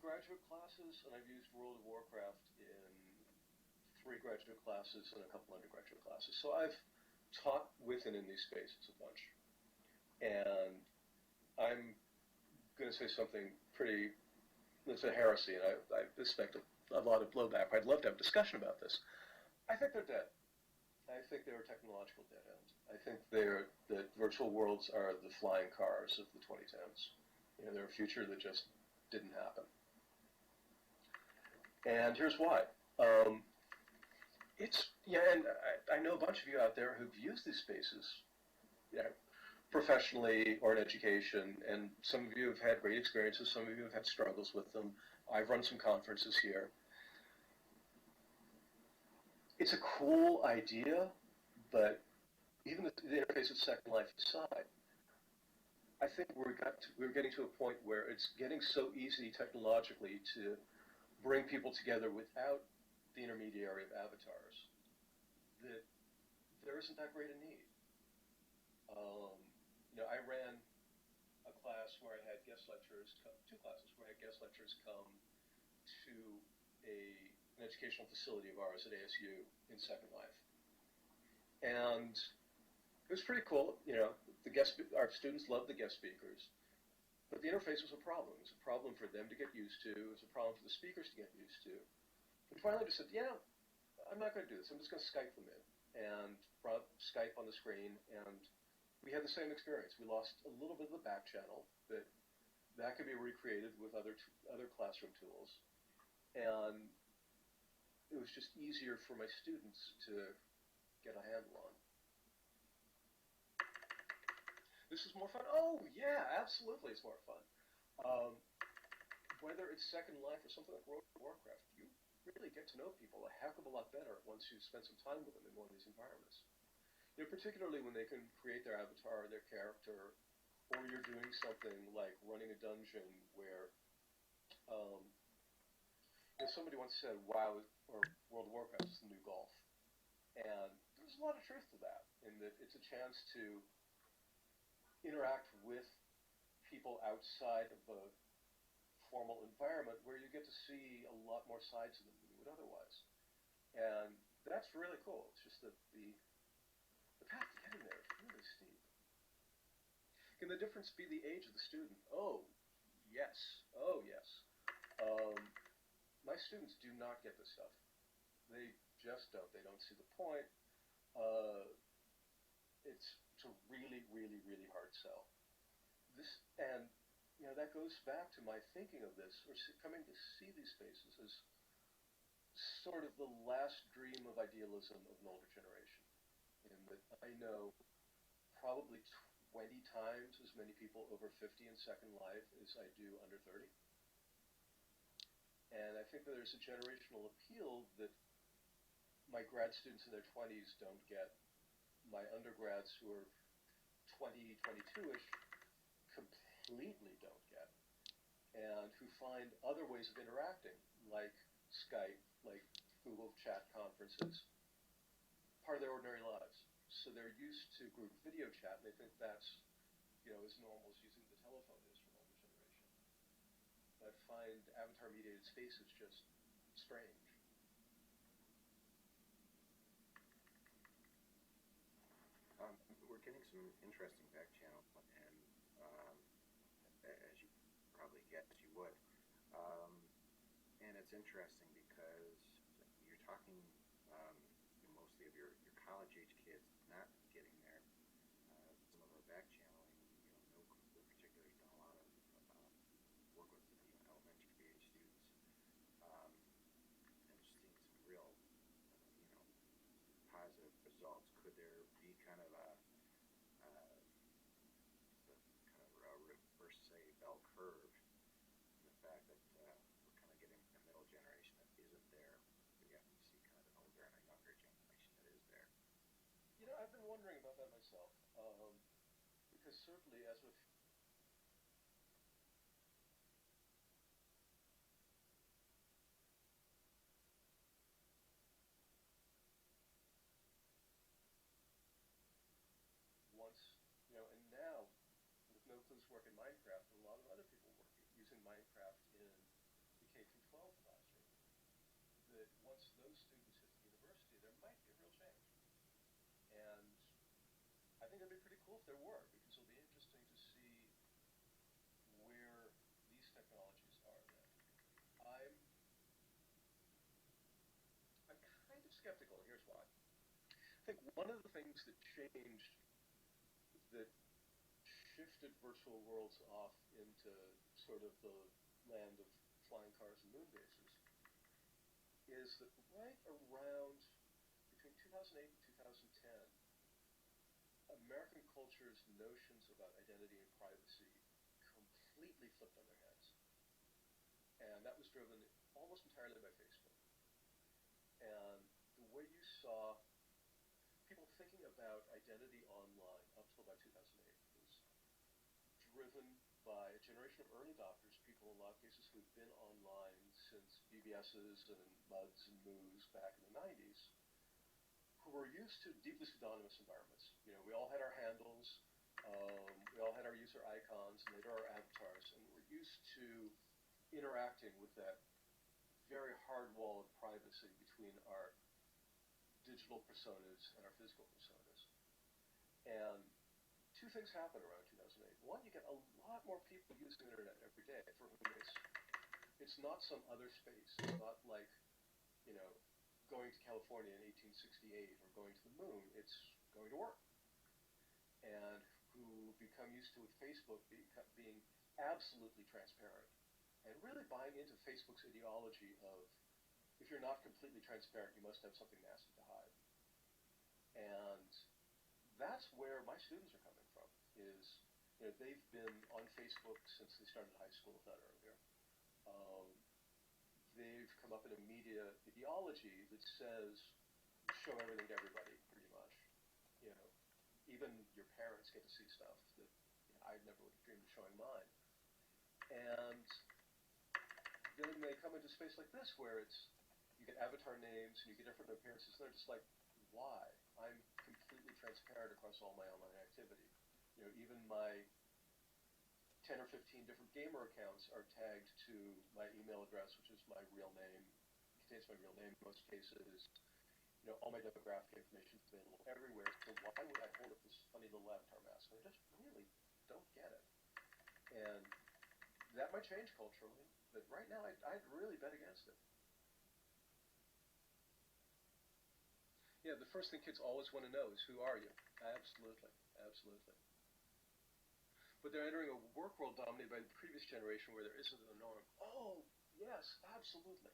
graduate classes, and I've used World of Warcraft in 3 graduate classes and a couple undergraduate classes. So I've taught with and in these spaces a bunch. And I'm going to say something pretty, that's a heresy, and I expect a lot of blowback. I'd love to have a discussion about this. I think they're dead. I think they're a technological dead end. I think that virtual worlds are the flying cars of the 2010s. You know, they're a future that just didn't happen. And here's why. And I know a bunch of you out there who've used these spaces, you know, professionally or in education, and some of you have had great experiences, some of you have had struggles with them. I've run some conferences here. It's a cool idea, but even the interface of Second Life aside, I think we're getting to a point where it's getting so easy technologically to bring people together without the intermediary of avatars that there isn't that great a need. You know, I ran a class where I had guest lecturers come, 2 classes where I had guest lecturers come to an educational facility of ours at ASU in Second Life. And it was pretty cool. You know, our students loved the guest speakers, but the interface was a problem. It was a problem for them to get used to. It was a problem for the speakers to get used to. And finally I just said, yeah, I'm not going to do this. I'm just going to Skype them in. And brought Skype on the screen, and we had the same experience. We lost a little bit of the back channel, but that could be recreated with other classroom tools. And it was just easier for my students to get a handle on. This is more fun? Oh, yeah, absolutely it's more fun. Whether it's Second Life or something like World of Warcraft, you really get to know people a heck of a lot better once you spend some time with them in one of these environments. You know, particularly when they can create their avatar or their character, or you're doing something like running a dungeon where, somebody once said, WoW or World of Warcraft is the new golf. And there's a lot of truth to that, in that it's a chance to interact with people outside of a formal environment where you get to see a lot more sides of them than you would otherwise. And that's really cool. It's just that the path to getting there is really steep. Can the difference be the age of the student? Oh, yes. Oh, yes. My students do not get this stuff. They just don't. They don't see the point. It's a really, really, really hard sell. And you know, that goes back to my thinking of this, or coming to see these spaces as sort of the last dream of idealism of an older generation. In that I know probably 20 times as many people over 50 in Second Life as I do under 30. And I think that there's a generational appeal that my grad students in their 20s don't get. My undergrads who are 20, 22-ish completely don't get. And who find other ways of interacting, like Skype, like Google Chat conferences, part of their ordinary lives. So they're used to group video chat, and they think that's, you know, as normal as using the telephone is for an older generation. I find avatar-mediated spaces just strange. We're getting some interesting back channel, and as you probably guessed you would. And it's interesting because you're talking mostly of your college-age kids not getting there. Some of our back channeling, no group in particular has done a lot of work with elementary age students, and just seeing some real, positive results. Could there be kind of a reverse, say, bell curve, in the fact that we're kind of getting a middle generation that isn't there, but yet we see kind of an older and a younger generation that is there? You know, I've been wondering about that myself, because certainly as with once, and now with No Clue's work in Minecraft, and a lot of other people using Minecraft in that once those students hit the university, there might be a real change. And I think that'd be pretty cool if there were, because it'll be interesting to see where these technologies are then. I'm kind of skeptical, and here's why. I think one of the things that changed, that shifted virtual worlds off into sort of the land of flying cars and moon bases, is that right around between 2008 and 2010, American culture's notions about identity and privacy completely flipped on their heads. And that was driven almost entirely by Facebook. And the way you saw people thinking about identity online up till about 2008 was driven by a generation of early adopters, people in a lot of cases who've been online since BBSs and MUDs and MOOs back in the 90s, who were used to deeply pseudonymous environments. You know, we all had our handles, we all had our user icons, and later our avatars, and we're used to interacting with that very hard wall of privacy between our digital personas and our physical personas. And two things happen around 2008. One, you get a lot more people using the internet every day for whom it's not some other space. It's not like, you know, going to California in 1868 or going to the moon. It's going to work. And who become used to, with Facebook, being absolutely transparent and really buying into Facebook's ideology of, if you're not completely transparent, you must have something nasty to hide. And that's where my students are coming from, is, you know, they've been on Facebook since they started high school, if not earlier. They've come up in a media ideology that says, show everything to everybody, pretty much. You know, even your parents get to see stuff that, you know, I never would have dreamed of showing mine. And then they come into a space like this where it's, you get avatar names and you get different appearances, and they're just like, why? I'm completely transparent across all my online activity. You know, even my 10 or 15 different gamer accounts are tagged to my email address, which is my real name, contains my real name in most cases. You know, all my demographic information is available everywhere, so why would I hold up this funny little avatar mask? I just really don't get it. And that might change culturally, but right now I'd really bet against it. Yeah, the first thing kids always want to know is, who are you? Absolutely, absolutely. But they're entering a work world dominated by the previous generation where there isn't a norm. Oh, yes, absolutely.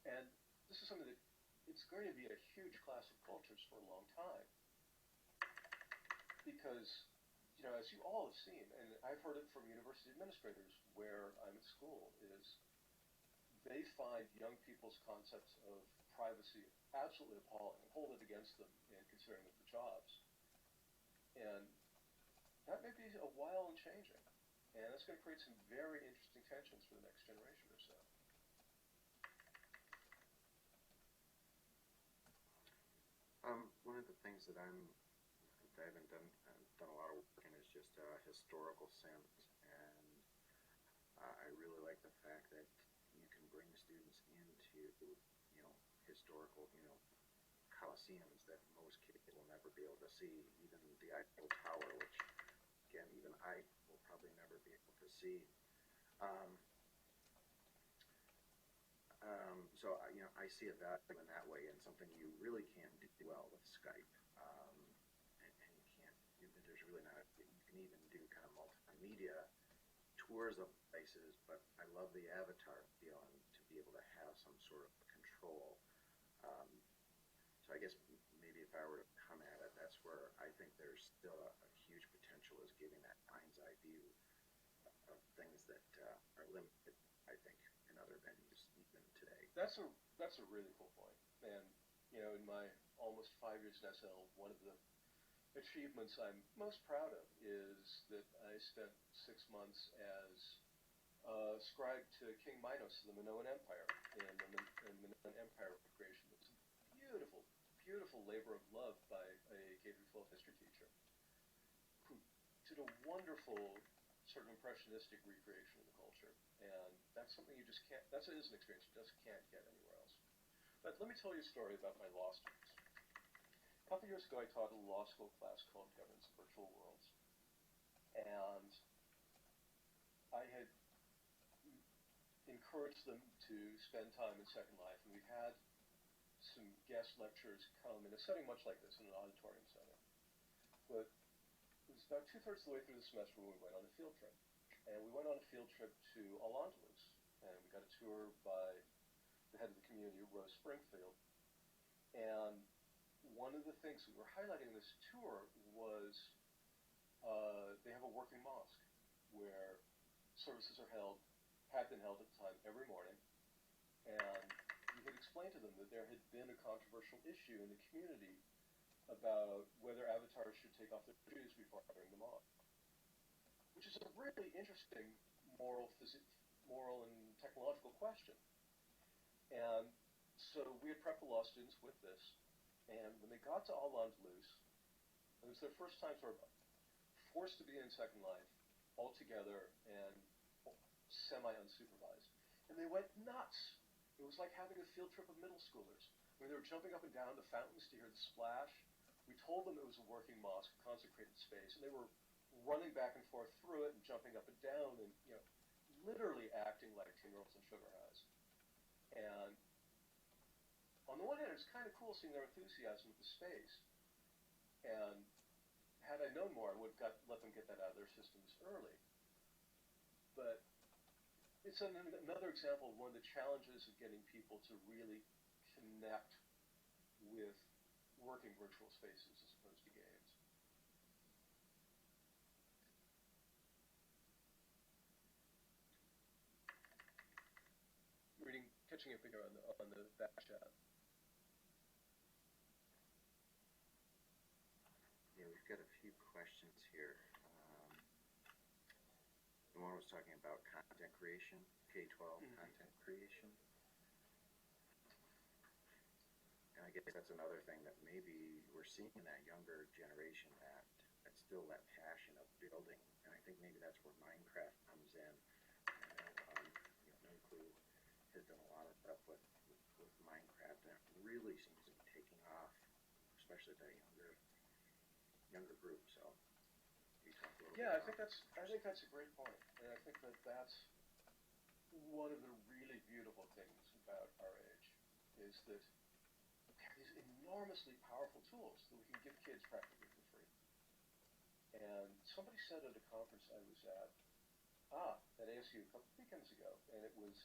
And this is something that it's going to be a huge clash of cultures for a long time. Because, you know, as you all have seen, and I've heard it from university administrators where I'm at school, is they find young people's concepts of privacy absolutely appalling and hold it against them in considering them for jobs. And that may be a while in changing, and it's going to create some very interesting tensions for the next generation or so. One of the things that I haven't done a lot of work in is just historical sense, and I really like the fact that you can bring students into, you know, historical, you know, coliseums that most kids will never be able to see, even the Eiffel Tower, which, again, even I will probably never be able to see. Um, so, you know, I see it that in that way, and something you really can't do well with Skype. And you can't, there's really not, you can even do kind of multimedia tours of places, but I love the avatar feeling to be able to have some sort of control. So I guess maybe if I were to come at it, that's where I think there's still a huge potential, is giving that mind's eye view of things that are limited, I think, in other venues even today. That's a really cool point. And, you know, in my almost 5 years in SL, one of the achievements I'm most proud of is that I spent 6 months as scribe to King Minos of the Minoan Empire in the Minoan Empire creation. It was a beautiful, beautiful labor of love by a K-12 history teacher who did a wonderful sort of impressionistic recreation of the culture. And that's something you just can't, that is an experience you just can't get anywhere else. But let me tell you a story about my law students. A couple years ago, I taught a law school class called Governance of Virtual Worlds, and I had encouraged them to spend time in Second Life, and we had some guest lecturers come in a setting much like this, in an auditorium setting. But it was about two-thirds of the way through the semester when we went on a field trip. And we went on a field trip to Al-Andalus, and we got a tour by the head of the community, Rose Springfield. And one of the things we were highlighting in this tour was they have a working mosque where services are had been held at the time every morning. And we had explained to them that there had been a controversial issue in the community about whether avatars should take off their shoes before entering the mosque, which is a really interesting moral and technological question. And so we had prepped the law students with this, and when they got to Al-Andalus, it was their first time sort of forced to be in Second Life all together and semi-unsupervised. And they went nuts. It was like having a field trip of middle schoolers. I mean, they were jumping up and down the fountains to hear the splash. We told them it was a working mosque, a consecrated space, and they were running back and forth through it and jumping up and down and, literally acting like 10-year-olds on sugar highs. And on the one hand, it's kind of cool seeing their enthusiasm with the space. And had I known more, I would have let them get that out of their systems early. But it's another example of one of the challenges of getting people to really connect with working virtual spaces as opposed to games. Catching up here on the back chat. Yeah, we've got a few questions here. The one was talking about content creation, K-12 content creation. And I guess that's another thing that maybe we're seeing in that younger generation, that's still that passion of building. And I think maybe that's where Minecraft comes in. No Clue has done a lot of stuff with Minecraft, and it really seems to be taking off, especially the younger group. So you talk a little bit I about think that's a great point, and I think that's one of the really beautiful things about our age is that we have these enormously powerful tools that we can give kids practically for free. And somebody said at a conference I was at ASU a couple of weekends ago, and it was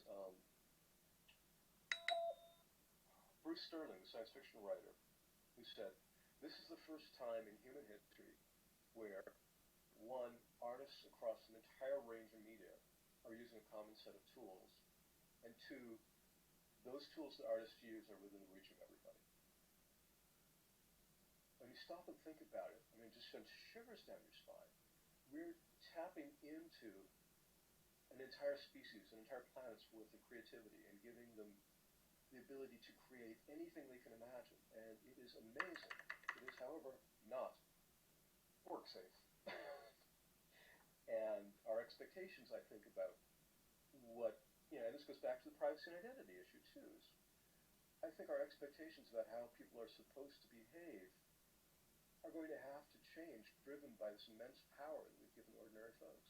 Bruce Sterling, the science fiction writer, who said, "This is the first time in human history where, one, artists across an entire range of media are using a common set of tools, and two, those tools that artists use are within the reach of everybody." When you stop and think about it, I mean, it just sends shivers down your spine. We're tapping into an entire species, an entire planet's worth of creativity, and giving them the ability to create anything they can imagine. And it is amazing. It is, however, not work safe. And our expectations, I think, about what, and this goes back to the privacy and identity issue, too. I think our expectations about how people are supposed to behave are going to have to change, driven by this immense power that we've given ordinary folks.